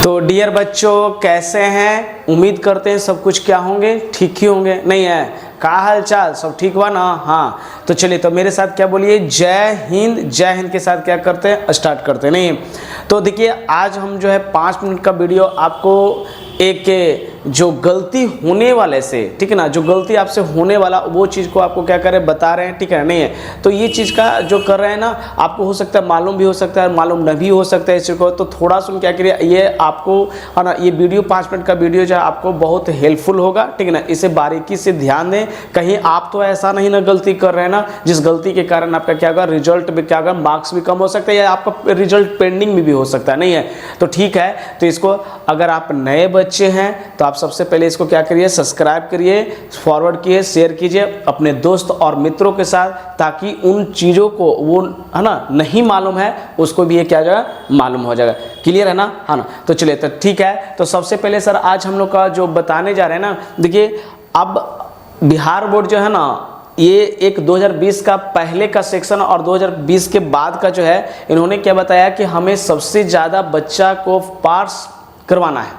तो डियर बच्चों, कैसे हैं? उम्मीद करते हैं सब कुछ क्या होंगे, ठीक ही होंगे। नहीं है का हाल चाल, सब ठीक हुआ ना? हाँ, तो चलिए, तो मेरे साथ क्या बोलिए, जय हिंद। जय हिंद के साथ क्या करते हैं, स्टार्ट करते हैं। नहीं तो देखिए, आज हम जो है 5 मिनट का वीडियो आपको एक जो गलती होने वाले से, ठीक है ना, जो गलती आपसे होने वाला वो चीज़ को आपको क्या करें, बता रहे हैं, ठीक है। नहीं है तो ये चीज़ का जो कर रहे हैं ना, आपको हो सकता है मालूम भी हो सकता है, मालूम नहीं भी हो सकता है इस चीज़ को। तो थोड़ा सा क्या करिए, ये आपको है ना, ये वीडियो 5 मिनट का वीडियो जो है आपको बहुत हेल्पफुल होगा, ठीक है ना। इसे बारीकी से ध्यान दें, कहीं आप तो ऐसा नहीं ना गलती कर रहे हैं ना जिस गलती के कारण आपका क्या होगा, रिजल्ट भी क्या होगा, मार्क्स भी कम हो सकता है या आपका रिजल्ट पेंडिंग में भी हो सकता है। नहीं है तो ठीक है, तो इसको अगर आप नए बच्चे हैं तो आप सबसे पहले इसको क्या करिए, सब्सक्राइब करिए, फॉरवर्ड कीजिए, शेयर कीजिए अपने दोस्त और मित्रों के साथ, ताकि उन चीज़ों को वो है ना नहीं मालूम है उसको भी ये क्या जाएगा, मालूम हो जाएगा। क्लियर है ना? हाँ ना, तो चलिए, तो ठीक है। तो सबसे पहले सर आज हम लोग का जो बताने जा रहे हैं ना, देखिए अब बिहार बोर्ड जो है ना, ये एक 2020 का पहले का सेक्शन और 2020 के बाद का जो है, इन्होंने क्या बताया कि हमें सबसे ज़्यादा बच्चा को पास करवाना है,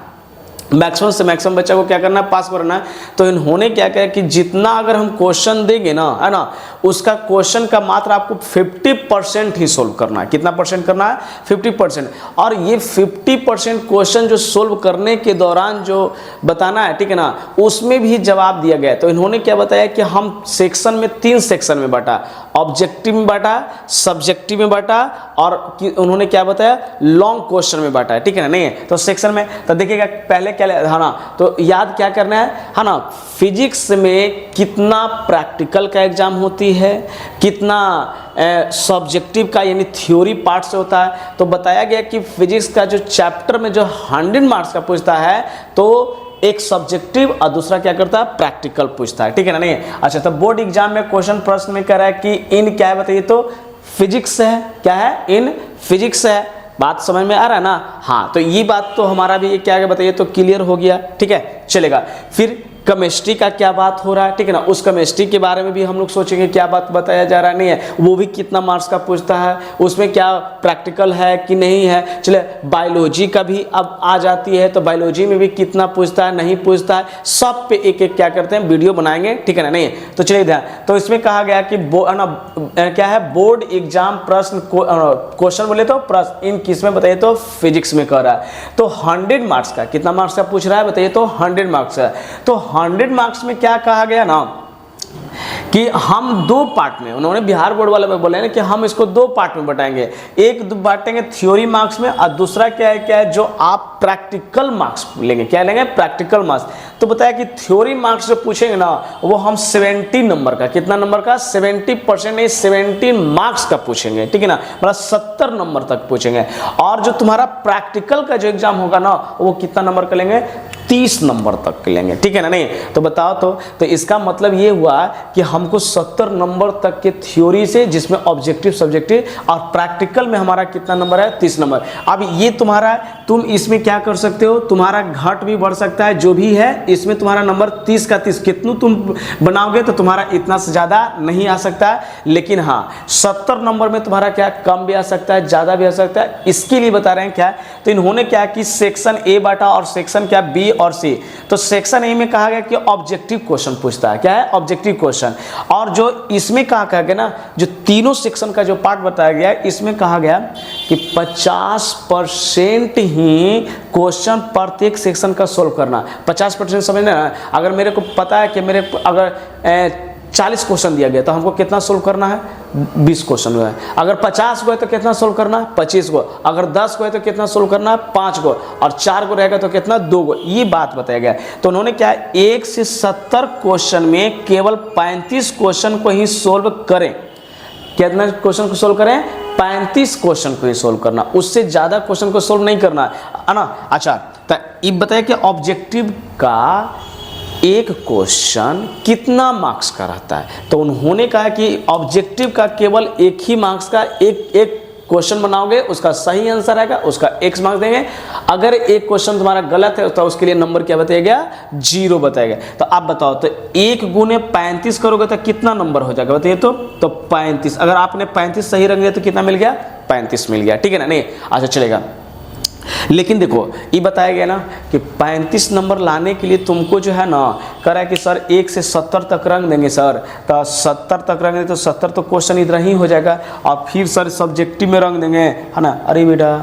मैक्सिमम से मैक्सिमम बच्चा को क्या करना है, पास करना है। तो इन्होंने क्या किया कि जितना अगर हम क्वेश्चन देंगे ना, है ना, उसका क्वेश्चन का मात्र आपको 50% ही सोल्व करना है। कितना परसेंट करना है? 50%। और ये 50% क्वेश्चन जो सोल्व करने के दौरान जो बताना है, ठीक है ना, उसमें भी जवाब दिया गया। तो इन्होंने क्या बताया कि हम सेक्शन में 3 सेक्शन में बांटा, ऑब्जेक्टिव में बांटा, सब्जेक्टिव में बांटा, और उन्होंने क्या बताया, लॉन्ग क्वेश्चन में बांटा है, ठीक है ना। नहीं है तो सेक्शन में तो देखिएगा पहले क्या है ना, तो याद क्या करना है ना, फिजिक्स में कितना प्रैक्टिकल का एग्जाम होती है, कितना सब्जेक्टिव का यानी थ्योरी पार्ट से होता है। तो बताया गया कि फिजिक्स का जो चैप्टर में जो 100 मार्क्स का पूछता है, तो एक सब्जेक्टिव और दूसरा क्या करता है, प्रैक्टिकल पूछता है, ठीक है ना। नहीं अच्छा, तो बोर्ड एग्जाम में क्वेश्चन प्रश्न में कह रहा है कि इन क्या है बताइए, तो फिजिक्स है, क्या है, इन फिजिक्स है। बात समझ में आ रहा है ना? हाँ, तो ये बात तो हमारा भी क्या है बताइए, तो क्लियर हो गया, ठीक है, चलेगा। फिर केमिस्ट्री का क्या बात हो रहा है, ठीक है ना, उस केमिस्ट्री के बारे में भी हम लोग सोचेंगे क्या बात बताया जा रहा है। नहीं है वो भी कितना मार्क्स का पूछता है, उसमें क्या प्रैक्टिकल है कि नहीं है। चले, बायोलॉजी का भी अब आ जाती है, तो बायोलॉजी में भी कितना पूछता है, नहीं पूछता है, सब पे एक एक क्या करते हैं, वीडियो बनाएंगे, ठीक है ना। नहीं तो चलिए ध्यान, तो इसमें कहा गया कि क्या है, बोर्ड एग्जाम प्रश्न क्वेश्चन बोले तो प्रश्न इन किस में बताइए, तो फिजिक्स में कर रहा है। तो 100 मार्क्स का, कितना मार्क्स का पूछ रहा है बताइए, तो 100 मार्क्स है। तो 100 मार्क्स में क्या कहा गया ना, कि हम 2 पार्ट में, उन्होंने बिहार बोर्ड वाले में बोले ना कि हम इसको 2 पार्ट में बांटेंगे। एक बांटेंगे थ्योरी मार्क्स में, और दूसरा क्या है जो आप प्रैक्टिकल मार्क्स लेंगे, क्या लेंगे, प्रैक्टिकल मार्क्स। तो बताया कि थ्योरी मार्क्स जो पूछेंगे ना, वो हम 70 नंबर का, कितना नंबर का, 70% नहीं, 70 मार्क्स का पूछेंगे, ठीक है ना, मतलब 70 नंबर तक पूछेंगे। और जो तुम्हारा प्रैक्टिकल का जो एग्जाम होगा ना, वो कितना नंबर का लेंगे, 30 नंबर तक लेंगे, ठीक है ना। नहीं तो बताओ, तो इसका मतलब ये हुआ कि हमको 70 नंबर तक के थ्योरी से, जिसमें ऑब्जेक्टिव, सब्जेक्टिव और प्रैक्टिकल में हमारा कितना नंबर है, 30 नंबर। अब ये तुम्हारा, तुम इसमें क्या कर सकते हो, तुम्हारा घट भी बढ़ सकता है, जो भी है इसमें तुम्हारा नंबर 30 का 30 कितना तुम बनाओगे तो तुम्हारा इतना से ज़्यादा नहीं आ सकता है। लेकिन हाँ, 70 नंबर में तुम्हारा क्या कम भी आ सकता है, ज़्यादा भी आ सकता है। इसके लिए बता रहे हैं क्या, तो इन्होंने क्या कि सेक्शन ए बांटा और सेक्शन क्या, बी और सी। तो सेक्शन ए में कहा गया कि ऑब्जेक्टिव क्वेश्चन पूछता है, क्या है, ऑब्जेक्टिव क्वेश्चन। और जो इसमें कहा गया ना, जो तीनों सेक्शन का जो पार्ट बताया गया, इसमें कहा गया कि 50% ही क्वेश्चन प्रत्येक सेक्शन का सोल्व करना। 50% समझना है। अगर मेरे को पता है कि मेरे अगर 40 क्वेश्चन दिया गया, तो हमको कितना सोल्व करना है, 20 क्वेश्चन हुआ है। अगर 50 को है तो कितना सोल्व करना है, 25 को। अगर 10 को है तो कितना सोल्व करना है, 5 को। और 4 को रहेगा तो कितना, 2 को। ये बात बताया गया। तो उन्होंने क्या, 1 से 70 क्वेश्चन में केवल 35 क्वेश्चन को ही सोल्व करें। कितना क्वेश्चन को सोल्व करें, 35 क्वेश्चन को ही सोल्व करना, उससे ज्यादा क्वेश्चन को सोल्व नहीं करना है ना। अच्छा, तो ये बताया कि ऑब्जेक्टिव का एक क्वेश्चन कितना मार्क्स का रहता है। तो उन्होंने कहा कि ऑब्जेक्टिव का केवल एक ही मार्क्स का एक क्वेश्चन बनाओगे, उसका सही आंसर आएगा, उसका x मार्क्स देंगे। अगर एक क्वेश्चन तुम्हारा गलत है तो उसके लिए नंबर क्या बताएगा, 0 बताएगा। तो आप बताओ, तो 1 गुने 35 करोगे तो कितना नंबर हो जाएगा बताइए, तो 35। अगर आपने 35 सही रख दिया तो कितना मिल गया, 35 मिल गया, ठीक है ना। नहीं अच्छा चलेगा। लेकिन देखो ये बताया गया ना कि 35 नंबर लाने के लिए तुमको जो है ना कह रहा है कि सर 1 से 70 तक रंग देंगे सर, तो 70 तक रंग देंगे तो 70 तो क्वेश्चन इधर ही हो जाएगा, और फिर सर सब्जेक्टिव में रंग देंगे, है ना। अरे बेटा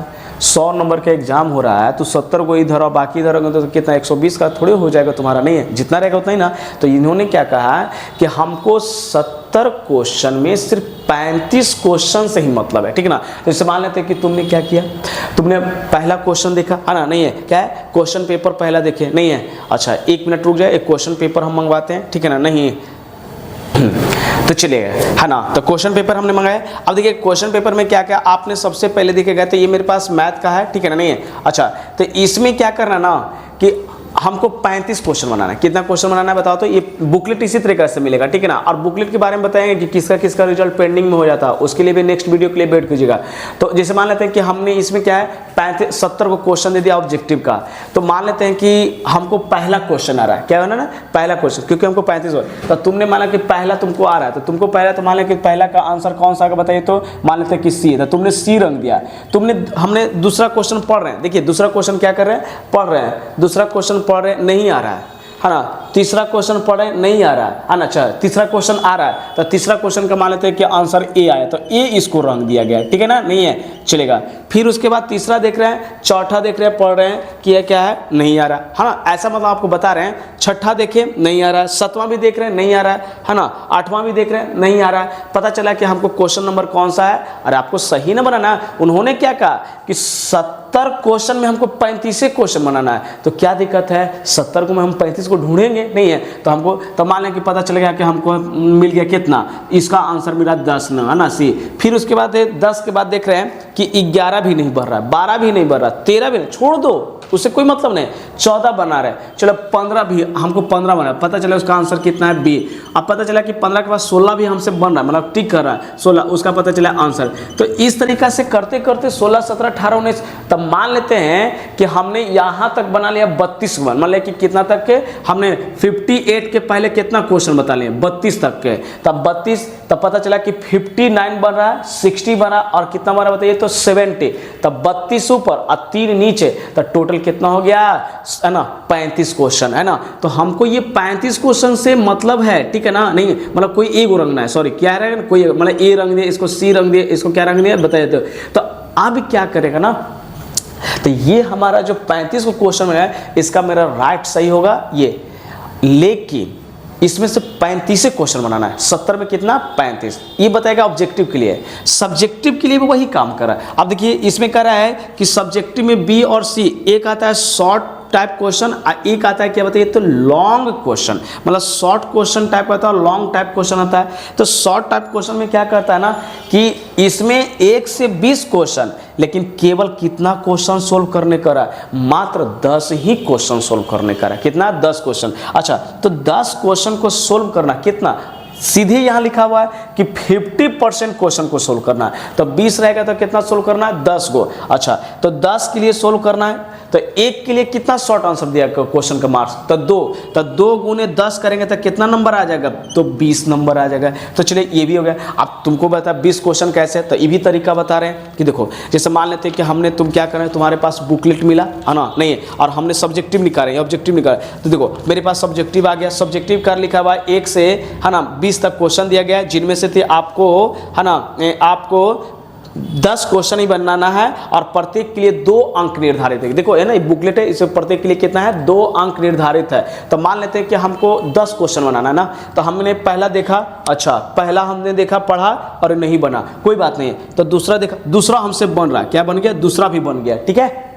100 नंबर का एग्जाम हो रहा है तो 70 को इधर और बाकी इधर रंग तो कितना 120 का थोड़े हो जाएगा तुम्हारा, नहीं है, जितना रहेगा उतना ही ना। तो इन्होंने क्या कहा कि हमको 70 क्वेश्चन में सिर्फ 35 क्वेश्चन से ही मतलब है, ठीक है ना। तो जैसे मान लेते हैं कि तुमने क्या किया, तुमने पहला क्वेश्चन देखा, है ना, नहीं है, क्या है, क्वेश्चन पेपर पहला देखे, नहीं है, अच्छा 1 मिनट रुक जाए, एक क्वेश्चन पेपर हम मंगवाते हैं, ठीक है ना, नहीं तो चलिए, है ना। तो क्वेश्चन पेपर हमने मंगाया। अब देखिए क्वेश्चन पेपर में क्या क्या आपने सबसे पहले देखे गए, तो ये मेरे पास मैथ का है, ठीक है ना, नहीं है, अच्छा तो इसमें क्या करना ना कि हमको 35 क्वेश्चन बनाना है। कितना क्वेश्चन बनाना है बताओ तो। ये बुकलेट इसी तरीके से मिलेगा, ठीक है ना। और बुकलेट के बारे में बताएंगे कि किसका किसका रिजल्ट पेंडिंग में हो जाता है, उसके लिए भी नेक्स्ट वीडियो के लिए वेट कीजिएगा। तो जैसे मान लेते हैं कि हमने इसमें क्या है 70 को क्वेश्चन दे दिया ऑब्जेक्टिव का, तो मान लेते हैं कि हमको पहला क्वेश्चन आ रहा है, क्या होना ना पहला क्वेश्चन, क्योंकि हमको 35 हो, तो तुमने माना कि पहला तुमको आ रहा है, तो तुमको पहला, तो मान लें कि पहला का आंसर कौन सा बताइए, तो मान लेते हैं कि सी है, तो तुमने सी रंग दिया। हमने दूसरा क्वेश्चन पढ़ रहे हैं, देखिए दूसरा क्वेश्चन क्या कर रहे हैं, पढ़ रहे हैं, दूसरा क्वेश्चन पढ़ रहे हैं, नहीं आ रहा है ना। तीसरा क्वेश्चन पढ़े, नहीं आ रहा है ना, अच्छा तीसरा क्वेश्चन आ रहा है, तो तीसरा क्वेश्चन का मान लेते हैं कि आंसर ए आया, तो ए इसको रंग दिया गया, ठीक है ना, नहीं है, चलेगा। फिर उसके बाद तीसरा देख रहे हैं, चौथा देख रहे हैं, पढ़ रहे हैं कि यह क्या है, नहीं आ रहा है ना, ऐसा मतलब आपको बता रहे हैं। छठा देखे, नहीं आ रहा है, 7वां भी देख रहे हैं, नहीं आ रहा है ना, 8वां भी देख रहे हैं, नहीं आ रहा है। पता चला कि हमको क्वेश्चन नंबर कौन सा है, अरे आपको सही ना बनाना, उन्होंने क्या कहा कि 70 क्वेश्चन में हमको 35 क्वेश्चन बनाना है, तो क्या दिक्कत है, 70 को में हम 35 को ढूंढेंगे, नहीं है, तो हमको तो मान लें कि पता चल गया कि हमको मिल गया कितना, इसका आंसर मिला 10 ना, है ना, सी। फिर उसके बाद 10 के बाद देख रहे हैं कि 11 भी नहीं बढ़ रहा, 12 भी नहीं बढ़ रहा, 13 भी नहीं, छोड़ दो, उससे कोई मतलब नहीं, 14 बना रहे, चलो 15 भी, हमको 15 बना, पता चला उसका आंसर कितना है, बी। अब पता चला कि 15 के बाद 16 भी हमसे बन रहा है, मतलब टिक कर रहा है 16, उसका पता चला आंसर। तो इस तरीका से करते करते 16, 17, 18, 19, तब मान लेते हैं कि हमने यहाँ तक बना लिया 32 मान लिया कि कितना तक के, हमने 58 के पहले कितना क्वेश्चन बता लिए, 32 तक के, तब 32, तब पता चला कि 59 बन रहा है, 60 बना, और कितना बना बताइए, तो 70, तब 32 ऊपर और 3 नीचे, तो टोटल कितना हो गया, है ना, 35 क्वेश्चन, है ना। तो हमको ये 35 क्वेश्चन से मतलब है, ठीक है ना, नहीं मतलब कोई ए को रंगना है, सॉरी क्या रहेगा, कोई मतलब ए रंग दिया, इसको सी रंग दिया, इसको क्या रंग दिया बताइए। तो अब क्या करेगा ना, तो ये हमारा जो 35 को क्वेश्चन है, इसका मेरा राइट सही होगा ये, लेकिन इसमें से 35 क्वेश्चन बनाना है, 70 में कितना 35, ये बताएगा ऑब्जेक्टिव के लिए। सब्जेक्टिव के लिए भी वही काम कर रहा है। अब देखिए इसमें कह रहा है कि सब्जेक्टिव में बी और सी, एक आता है शॉर्ट टाइप क्वेश्चन, एक आता है क्या बताइए, तो लॉन्ग क्वेश्चन, मतलब शॉर्ट क्वेश्चन टाइप आता है और लॉन्ग टाइप क्वेश्चन आता है। तो शॉर्ट टाइप क्वेश्चन में क्या करता है ना कि इसमें 1 से 20 क्वेश्चन, लेकिन केवल कितना क्वेश्चन सोल्व करने का रहा है, मात्र 10 ही क्वेश्चन सोल्व करने का रहा है, कितना 10 क्वेश्चन। अच्छा तो 10 क्वेश्चन को सोल्व करना कितना, सीधे यहाँ लिखा हुआ है कि 50% क्वेश्चन को सोल्व करना है, तो 20 रहेगा तो कितना सोल्व करना है, 10 को। अच्छा तो 10 के लिए सोल्व करना है, तो 1 के लिए कितना शॉर्ट आंसर दिया क्वेश्चन का मार्क्स, तो 2, तो 2 गुने 10 करेंगे तो कितना नंबर आ जाएगा, तो 20 नंबर आ जाएगा। तो चलिए ये भी हो गया। अब तुमको बता 20 क्वेश्चन कैसे, तो ये भी तरीका बता रहे हैं कि देखो जैसे मान लेते हैं कि हमने, तुम क्या करें, तुम्हारे पास बुकलेट मिला है ना, नहीं है, और हमने सब्जेक्टिव निकाले, ऑब्जेक्टिव निकाले, तो देखो मेरे पास सब्जेक्टिव आ गया, सब्जेक्टिव का लिखा हुआ 1 से, है ना, 20 तक क्वेश्चन दिया गया, जिनमें से थे आपको, है ना, आपको 10 क्वेश्चन ही बनाना है, और प्रत्येक के लिए 2 अंक निर्धारित है। देखो है ना, ये बुकलेट है, इसमें प्रत्येक के लिए कितना है, 2 अंक निर्धारित है। तो मान लेते हैं कि हमको 10 क्वेश्चन बनाना है ना, तो हमने पहला देखा, अच्छा पहला हमने देखा, पढ़ा और नहीं बना, कोई बात नहीं, तो दूसरा देखा, दूसरा हमसे बन रहा है, क्या बन गया, दूसरा भी बन गया, ठीक है,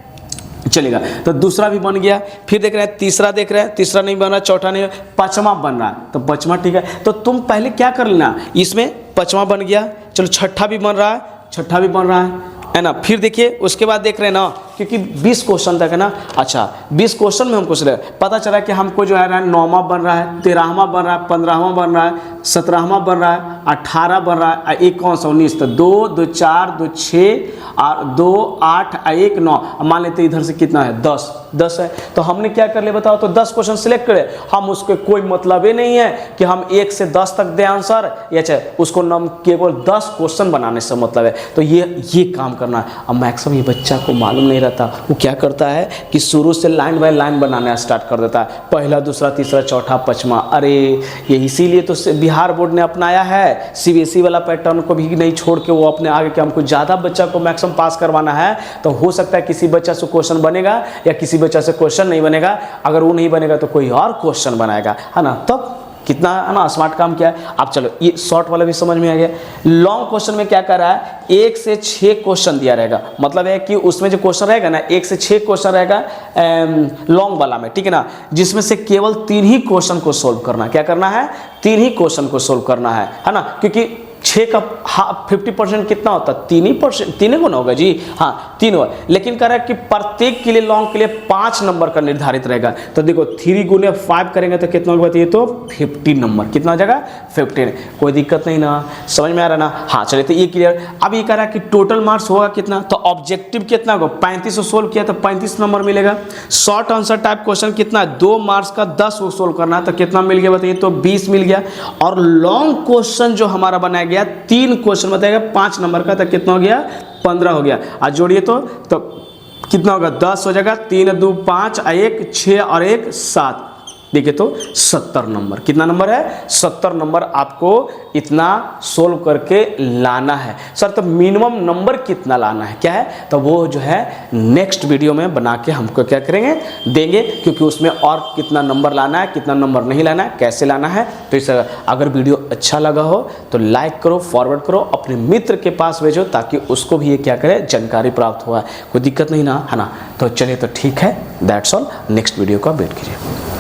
चलेगा, तो दूसरा भी बन गया। फिर देख रहे हैं तीसरा, देख रहे हैं तीसरा नहीं बन रहा, चौथा नहीं, 5वां बन रहा है, तो 5वां ठीक है। तो तुम पहले क्या कर लेना, इसमें 5वां बन गया, चलो 6ठा भी बन रहा है, 6ठा भी बन रहा है ना। फिर देखिए उसके बाद देख रहे हैं ना, क्योंकि 20 क्वेश्चन तक है ना, अच्छा 20 क्वेश्चन में हमको पता चला कि हमको जो है 9वां बन रहा है, 13वां बन रहा है, 15वां बन रहा है, 17वां बन रहा है, 18 बन रहा है, एक कौन सा 19, तो 2, 2, 4, 2, 6 और 2, 8, 1, 9, मान लेते इधर से कितना है, 10 है। तो हमने क्या कर लिया बताओ, तो 10 क्वेश्चन सिलेक्ट करें, हम उसके कोई मतलब ही नहीं है कि हम 1 से 10 तक दे आंसर, या उसको नम केवल 10 क्वेश्चन बनाने से मतलब है। तो ये काम करना है। अब मैक्सिमम ये बच्चा को मालूम नहीं रहता, वो क्या करता है कि शुरू से line by line banana start कर देता है, पहला दूसरा तीसरा चौथा पाँचवा। अरे ये इसीलिए तो बिहार बोर्ड ने अपनाया है सीबीएसई वाला पैटर्न को भी नहीं छोड़ के, वो अपने आगे के हमको ज़्यादा बच्चा को मैक्सिमम पास करवाना है। तो हो सकता है किसी बच्चा से क्वेश्चन बनेगा या किसी बच्चा से क्वेश्चन नहीं बनेगा, अगर वो नहीं बनेगा तो कोई और क्वेश्चन बनाएगा, है ना। तब कितना है ना स्मार्ट काम किया है। अब चलो ये शॉर्ट वाला भी समझ में आ गया। लॉन्ग क्वेश्चन में क्या कर रहा है, 1 से 6 क्वेश्चन दिया रहेगा, मतलब है कि उसमें जो क्वेश्चन रहेगा ना 1 से 6 क्वेश्चन रहेगा लॉन्ग वाला में, ठीक है ना, जिसमें से केवल 3 ही क्वेश्चन को सोल्व करना। क्या करना है, 3 ही क्वेश्चन को सोल्व करना है ना, क्योंकि 6 का 50% कितना होता है, 3% 3 गुना होगा जी, हाँ 3 होगा। लेकिन कह रहा है कि प्रत्येक के लिए लॉन्ग के लिए 5 नंबर का निर्धारित रहेगा। तो देखो 3 गुने 5 करेंगे तो कितना होगा, ये तो 50 नंबर, कितना हो जाएगा 15। कोई दिक्कत नहीं ना, समझ में आ रहा ना। हाँ चलिए तो ये क्लियर। अब ये कह रहा है कि टोटल मार्क्स होगा कितना, तो ऑब्जेक्टिव कितना होगा, 35 को सोल्व किया तो 35 नंबर मिलेगा। शॉर्ट आंसर टाइप क्वेश्चन कितना, 2 मार्क्स का 10 को सोल्व करना है तो कितना मिल गया बताइए, तो 20 मिल गया। और लॉन्ग क्वेश्चन जो हमारा बनाया गया 3 क्वेश्चन बताएगा 5 नंबर का, तो कितना हो गया 15 हो गया। आज जोड़िए तो कितना होगा, 10 हो जाएगा, 3 2 5 1 6 और 1 7, देखिए तो 70 नंबर। कितना नंबर है, 70 नंबर आपको इतना सोल्व करके लाना है। सर तो मिनिमम नंबर कितना लाना है, क्या है, तो वो जो है नेक्स्ट वीडियो में बना के हमको क्या करेंगे, देंगे, क्योंकि उसमें और कितना नंबर लाना है, कितना नंबर नहीं लाना है, कैसे लाना है। तो इस अगर वीडियो अच्छा लगा हो तो लाइक करो, फॉरवर्ड करो, अपने मित्र के पास भेजो, ताकि उसको भी ये क्या करे, जानकारी प्राप्त हुआ। कोई दिक्कत नहीं ना, है ना। तो चलिए तो ठीक है, दैट्स ऑल, नेक्स्ट वीडियो का वेट कीजिए।